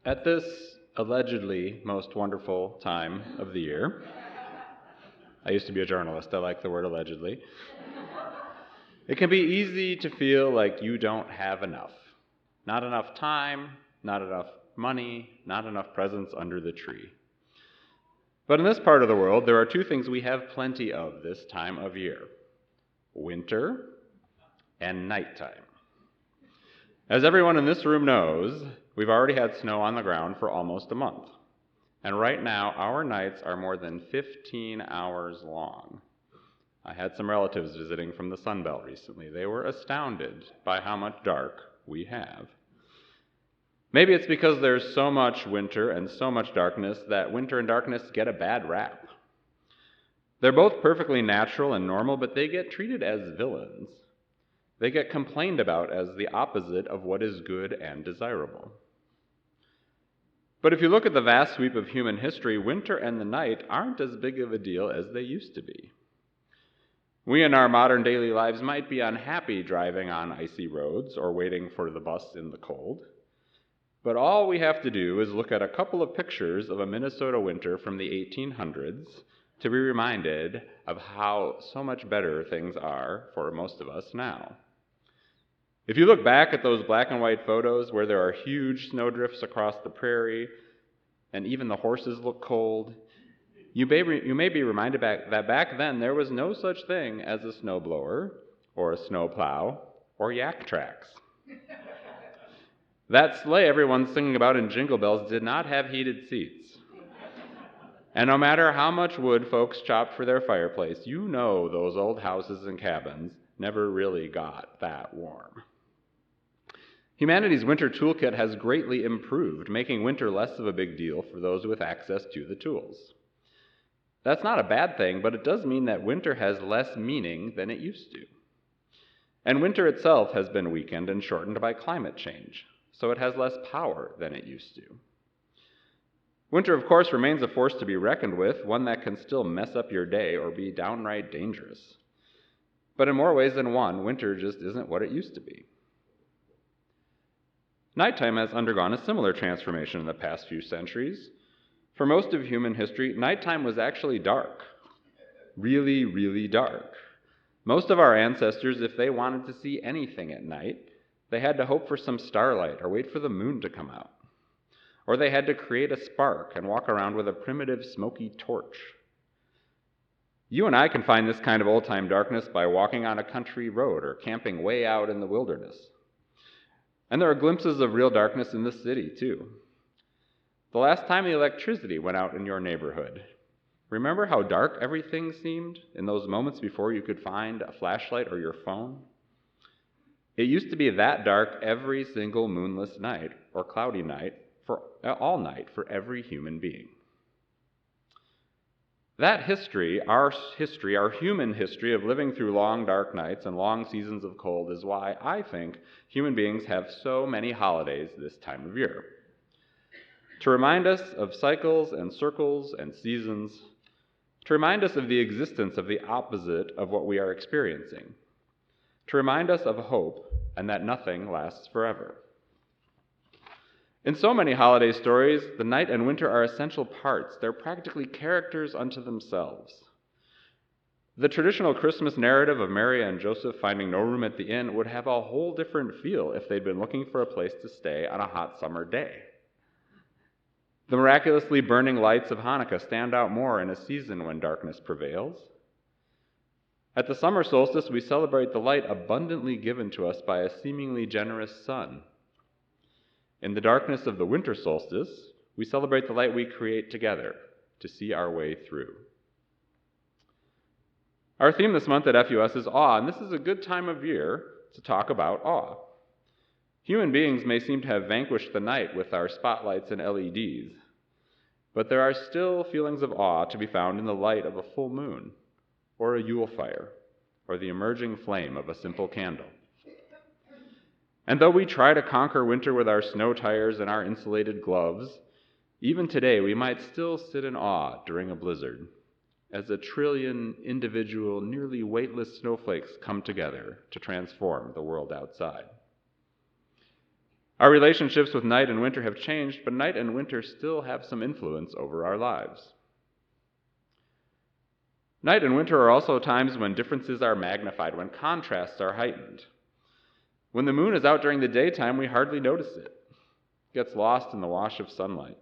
At this allegedly most wonderful time of the year, I used to be a journalist, I like the word allegedly, it can be easy to feel like you don't have enough. Not enough time, not enough money, not enough presents under the tree. But in this part of the world, there are two things we have plenty of this time of year: winter and nighttime. As everyone in this room knows, we've already had snow on the ground for almost a month. And right now, our nights are more than 15 hours long. I had some relatives visiting from the Sun Belt recently. They were astounded by how much dark we have. Maybe it's because there's so much winter and so much darkness that winter and darkness get a bad rap. They're both perfectly natural and normal, but they get treated as villains. They get complained about as the opposite of what is good and desirable. But if you look at the vast sweep of human history, winter and the night aren't as big of a deal as they used to be. We in our modern daily lives might be unhappy driving on icy roads or waiting for the bus in the cold, but all we have to do is look at a couple of pictures of a Minnesota winter from the 1800s to be reminded of how so much better things are for most of us now. If you look back at those black and white photos where there are huge snowdrifts across the prairie and even the horses look cold, you may be reminded that back then there was no such thing as a snowblower or a snowplow or yak tracks. That sleigh everyone's singing about in Jingle Bells did not have heated seats. And no matter how much wood folks chopped for their fireplace, you know those old houses and cabins never really got that warm. Humanity's winter toolkit has greatly improved, making winter less of a big deal for those with access to the tools. That's not a bad thing, but it does mean that winter has less meaning than it used to. And winter itself has been weakened and shortened by climate change, so it has less power than it used to. Winter, of course, remains a force to be reckoned with, one that can still mess up your day or be downright dangerous. But in more ways than one, winter just isn't what it used to be. Nighttime has undergone a similar transformation in the past few centuries. For most of human history, nighttime was actually dark. Really, really dark. Most of our ancestors, if they wanted to see anything at night, they had to hope for some starlight or wait for the moon to come out. Or they had to create a spark and walk around with a primitive smoky torch. You and I can find this kind of old-time darkness by walking on a country road or camping way out in the wilderness. And there are glimpses of real darkness in the city, too. The last time the electricity went out in your neighborhood, remember how dark everything seemed in those moments before you could find a flashlight or your phone? It used to be that dark every single moonless night or cloudy night all night for every human being. That history, our human history of living through long dark nights and long seasons of cold, is why I think human beings have so many holidays this time of year. To remind us of cycles and circles and seasons, to remind us of the existence of the opposite of what we are experiencing, to remind us of hope and that nothing lasts forever. In so many holiday stories, the night and winter are essential parts. They're practically characters unto themselves. The traditional Christmas narrative of Mary and Joseph finding no room at the inn would have a whole different feel if they'd been looking for a place to stay on a hot summer day. The miraculously burning lights of Hanukkah stand out more in a season when darkness prevails. At the summer solstice, we celebrate the light abundantly given to us by a seemingly generous sun. In the darkness of the winter solstice, we celebrate the light we create together to see our way through. Our theme this month at FUS is awe, and this is a good time of year to talk about awe. Human beings may seem to have vanquished the night with our spotlights and LEDs, but there are still feelings of awe to be found in the light of a full moon, or a Yule fire, or the emerging flame of a simple candle. And though we try to conquer winter with our snow tires and our insulated gloves, even today we might still sit in awe during a blizzard, as a trillion individual, nearly weightless snowflakes come together to transform the world outside. Our relationships with night and winter have changed, but night and winter still have some influence over our lives. Night and winter are also times when differences are magnified, when contrasts are heightened. When the moon is out during the daytime, we hardly notice it. It gets lost in the wash of sunlight.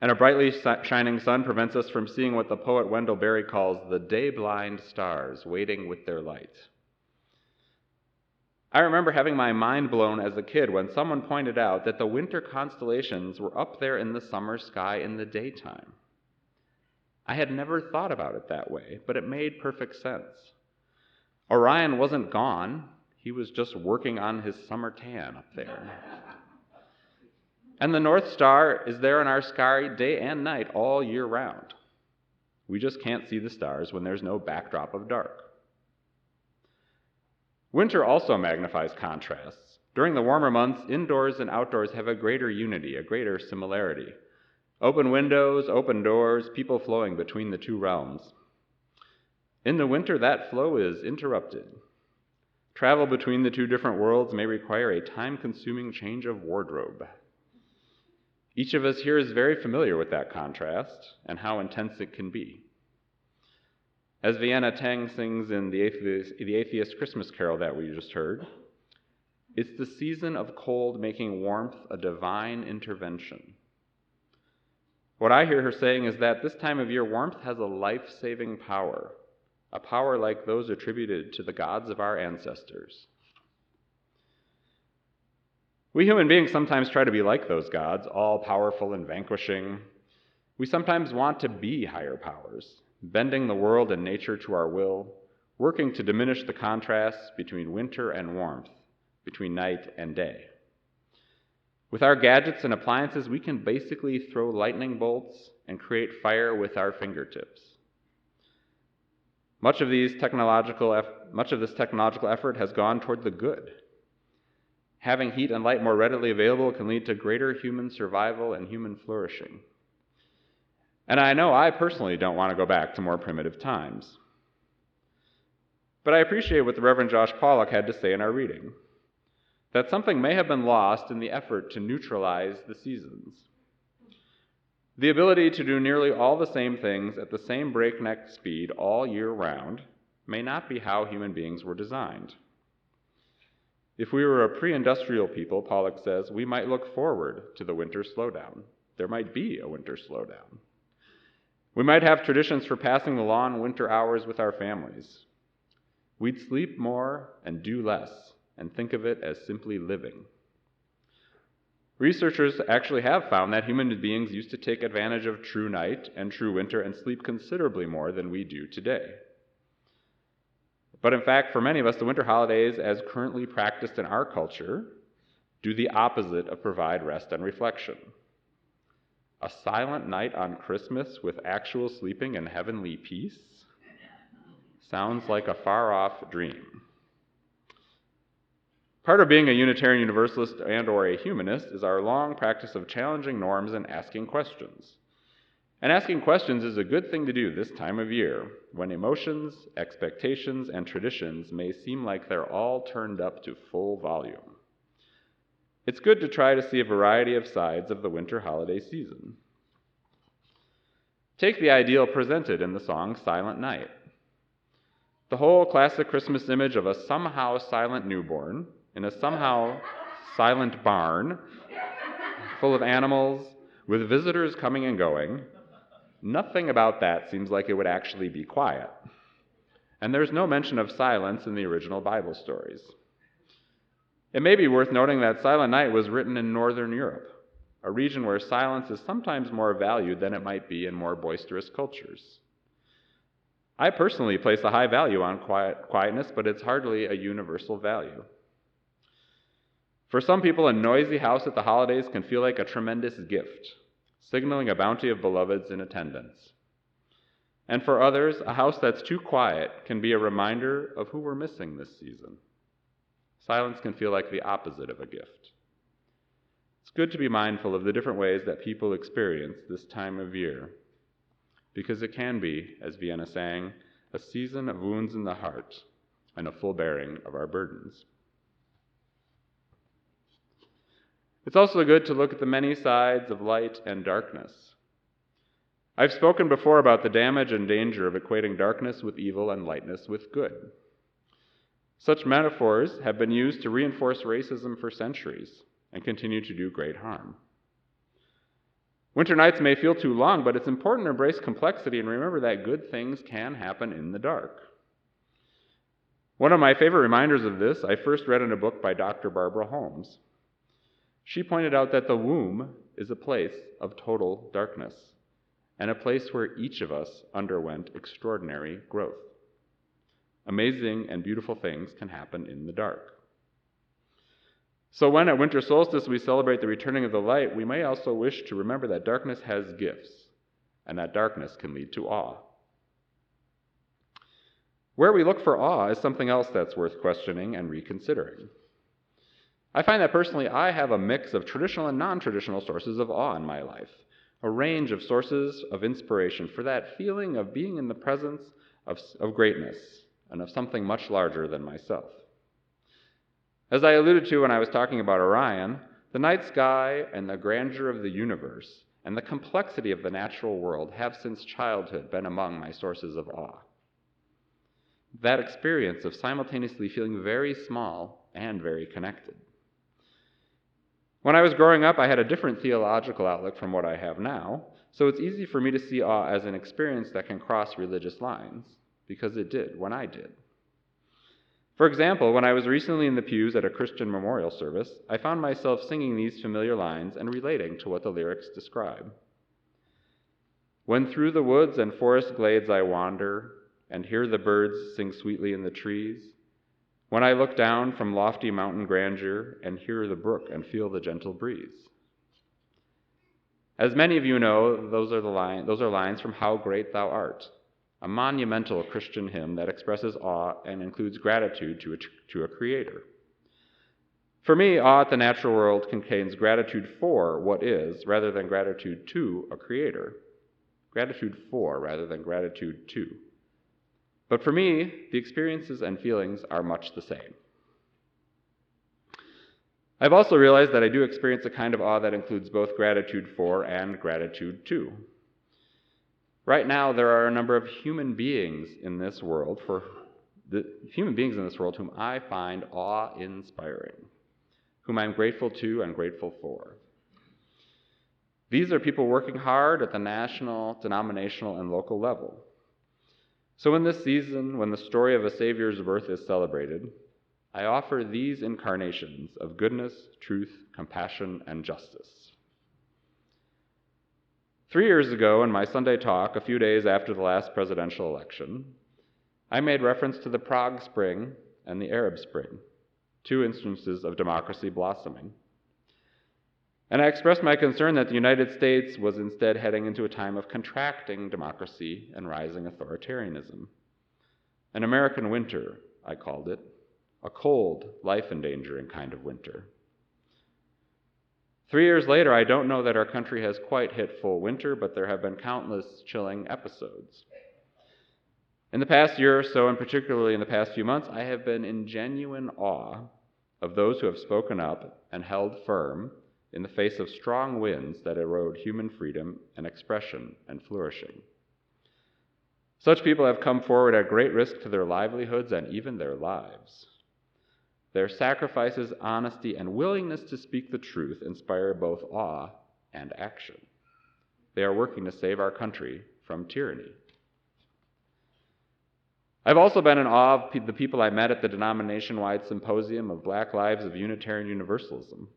And a brightly shining sun prevents us from seeing what the poet Wendell Berry calls the day-blind stars waiting with their light. I remember having my mind blown as a kid when someone pointed out that the winter constellations were up there in the summer sky in the daytime. I had never thought about it that way, but it made perfect sense. Orion wasn't gone, he was just working on his summer tan up there. And the North Star is there in our sky day and night all year round. We just can't see the stars when there's no backdrop of dark. Winter also magnifies contrasts. During the warmer months, indoors and outdoors have a greater unity, a greater similarity. Open windows, open doors, people flowing between the two realms. In the winter, that flow is interrupted. Travel between the two different worlds may require a time-consuming change of wardrobe. Each of us here is very familiar with that contrast and how intense it can be. As Vienna Teng sings in the Atheist Christmas Carol that we just heard, it's the season of cold making warmth a divine intervention. What I hear her saying is that this time of year, warmth has a life-saving power, a power like those attributed to the gods of our ancestors. We human beings sometimes try to be like those gods, all-powerful and vanquishing. We sometimes want to be higher powers, bending the world and nature to our will, working to diminish the contrasts between winter and warmth, between night and day. With our gadgets and appliances, we can basically throw lightning bolts and create fire with our fingertips. Much of this technological effort has gone toward the good. Having heat and light more readily available can lead to greater human survival and human flourishing. And I know I personally don't want to go back to more primitive times. But I appreciate what the Reverend Josh Pollock had to say in our reading, that something may have been lost in the effort to neutralize the seasons. The ability to do nearly all the same things at the same breakneck speed all year round may not be how human beings were designed. If we were a pre-industrial people, Pollock says, we might look forward to the winter slowdown. There might be a winter slowdown. We might have traditions for passing the long winter hours with our families. We'd sleep more and do less, and think of it as simply living. Researchers actually have found that human beings used to take advantage of true night and true winter and sleep considerably more than we do today. But in fact, for many of us, the winter holidays, as currently practiced in our culture, do the opposite of provide rest and reflection. A silent night on Christmas with actual sleeping and heavenly peace sounds like a far-off dream. Part of being a Unitarian Universalist and/or a humanist is our long practice of challenging norms and asking questions. And asking questions is a good thing to do this time of year, when emotions, expectations, and traditions may seem like they're all turned up to full volume. It's good to try to see a variety of sides of the winter holiday season. Take the ideal presented in the song Silent Night. The whole classic Christmas image of a somehow silent newborn in a somehow silent barn full of animals with visitors coming and going. Nothing about that seems like it would actually be quiet. And there's no mention of silence in the original Bible stories. It may be worth noting that Silent Night was written in Northern Europe, a region where silence is sometimes more valued than it might be in more boisterous cultures. I personally place a high value on quietness, but it's hardly a universal value. For some people, a noisy house at the holidays can feel like a tremendous gift, signaling a bounty of beloveds in attendance. And for others, a house that's too quiet can be a reminder of who we're missing this season. Silence can feel like the opposite of a gift. It's good to be mindful of the different ways that people experience this time of year, because it can be, as Vienna sang, a season of wounds in the heart and a full bearing of our burdens. It's also good to look at the many sides of light and darkness. I've spoken before about the damage and danger of equating darkness with evil and lightness with good. Such metaphors have been used to reinforce racism for centuries and continue to do great harm. Winter nights may feel too long, but it's important to embrace complexity and remember that good things can happen in the dark. One of my favorite reminders of this I first read in a book by Dr. Barbara Holmes. She pointed out that the womb is a place of total darkness and a place where each of us underwent extraordinary growth. Amazing and beautiful things can happen in the dark. So when at winter solstice we celebrate the returning of the light, we may also wish to remember that darkness has gifts, and that darkness can lead to awe. Where we look for awe is something else that's worth questioning and reconsidering. I find that personally I have a mix of traditional and non-traditional sources of awe in my life, a range of sources of inspiration for that feeling of being in the presence of greatness and of something much larger than myself. As I alluded to when I was talking about Orion, the night sky and the grandeur of the universe and the complexity of the natural world have since childhood been among my sources of awe. That experience of simultaneously feeling very small and very connected. When I was growing up, I had a different theological outlook from what I have now, so it's easy for me to see awe as an experience that can cross religious lines, because it did when I did. For example, when I was recently in the pews at a Christian memorial service, I found myself singing these familiar lines and relating to what the lyrics describe. When through the woods and forest glades I wander, and hear the birds sing sweetly in the trees, when I look down from lofty mountain grandeur and hear the brook and feel the gentle breeze. As many of you know, those are lines from How Great Thou Art, a monumental Christian hymn that expresses awe and includes gratitude to a creator. For me, awe at the natural world contains gratitude for what is rather than gratitude to a creator. Gratitude for rather than gratitude to. But for me, the experiences and feelings are much the same. I've also realized that I do experience a kind of awe that includes both gratitude for and gratitude to. Right now, there are a number of human beings in this world whom I find awe-inspiring, whom I'm grateful to and grateful for. These are people working hard at the national, denominational, and local level. So in this season, when the story of a Savior's birth is celebrated, I offer these incarnations of goodness, truth, compassion, and justice. 3 years ago, in my Sunday talk, a few days after the last presidential election, I made reference to the Prague Spring and the Arab Spring, 2 instances of democracy blossoming. And I expressed my concern that the United States was instead heading into a time of contracting democracy and rising authoritarianism. An American winter, I called it, a cold, life-endangering kind of winter. 3 years later, I don't know that our country has quite hit full winter, but there have been countless chilling episodes. In the past year or so, and particularly in the past few months, I have been in genuine awe of those who have spoken up and held firm in the face of strong winds that erode human freedom and expression and flourishing. Such people have come forward at great risk to their livelihoods and even their lives. Their sacrifices, honesty, and willingness to speak the truth inspire both awe and action. They are working to save our country from tyranny. I've also been in awe of the people I met at the denomination-wide symposium of Black Lives of Unitarian Universalism,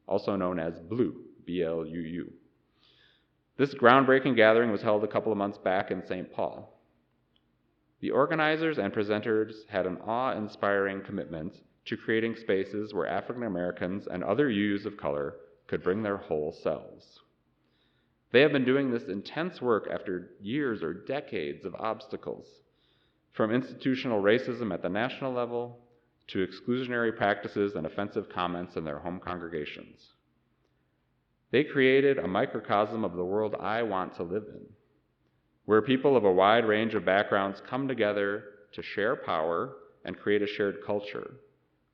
also known as BLUU, B-L-U-U. This groundbreaking gathering was held a couple of months back in St. Paul. The organizers and presenters had an awe-inspiring commitment to creating spaces where African Americans and other youths of color could bring their whole selves. They have been doing this intense work after years or decades of obstacles, from institutional racism at the national level to exclusionary practices and offensive comments in their home congregations. They created a microcosm of the world I want to live in, where people of a wide range of backgrounds come together to share power and create a shared culture,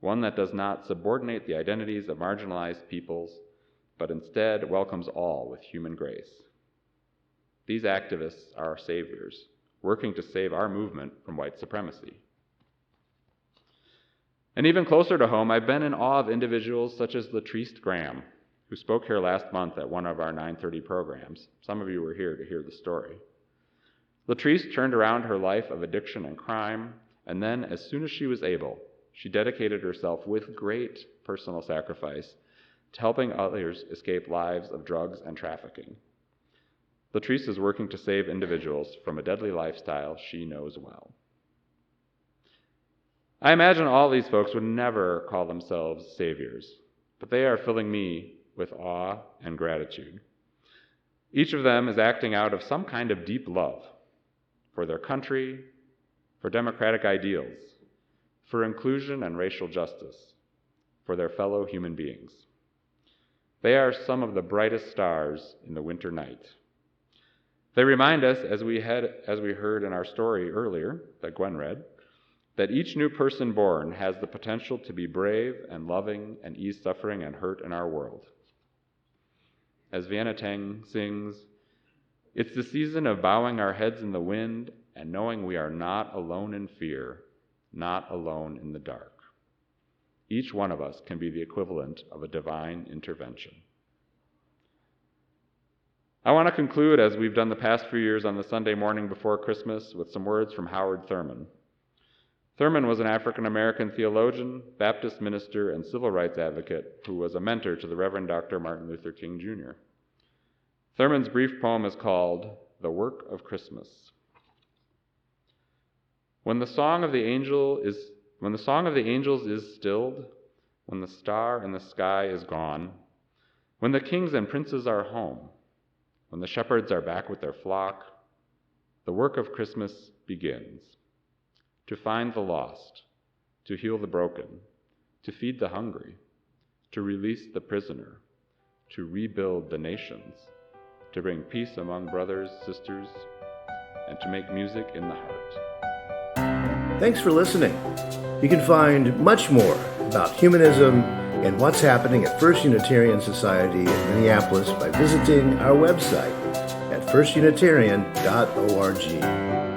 one that does not subordinate the identities of marginalized peoples but instead welcomes all with human grace. These activists are our saviors, working to save our movement from white supremacy. And even closer to home, I've been in awe of individuals such as Latrice Graham, who spoke here last month at one of our 9:30 programs. Some of you were here to hear the story. Latrice turned around her life of addiction and crime, and then, as soon as she was able, she dedicated herself with great personal sacrifice to helping others escape lives of drugs and trafficking. Latrice is working to save individuals from a deadly lifestyle she knows well. I imagine all these folks would never call themselves saviors, but they are filling me with awe and gratitude. Each of them is acting out of some kind of deep love for their country, for democratic ideals, for inclusion and racial justice, for their fellow human beings. They are some of the brightest stars in the winter night. They remind us, as we heard in our story earlier that Gwen read, that each new person born has the potential to be brave and loving and ease suffering and hurt in our world. As Vienna Teng sings, it's the season of bowing our heads in the wind and knowing we are not alone in fear, not alone in the dark. Each one of us can be the equivalent of a divine intervention. I want to conclude, as we've done the past few years on the Sunday morning before Christmas, with some words from Howard Thurman. Thurman was an African-American theologian, Baptist minister, and civil rights advocate who was a mentor to the Reverend Dr. Martin Luther King Jr. Thurman's brief poem is called The Work of Christmas. When the song of the angels is stilled, when the star in the sky is gone, when the kings and princes are home, when the shepherds are back with their flock, the work of Christmas begins. To find the lost, to heal the broken, to feed the hungry, to release the prisoner, to rebuild the nations, to bring peace among brothers, sisters, and to make music in the heart. Thanks for listening. You can find much more about humanism and what's happening at First Unitarian Society in Minneapolis by visiting our website at firstunitarian.org.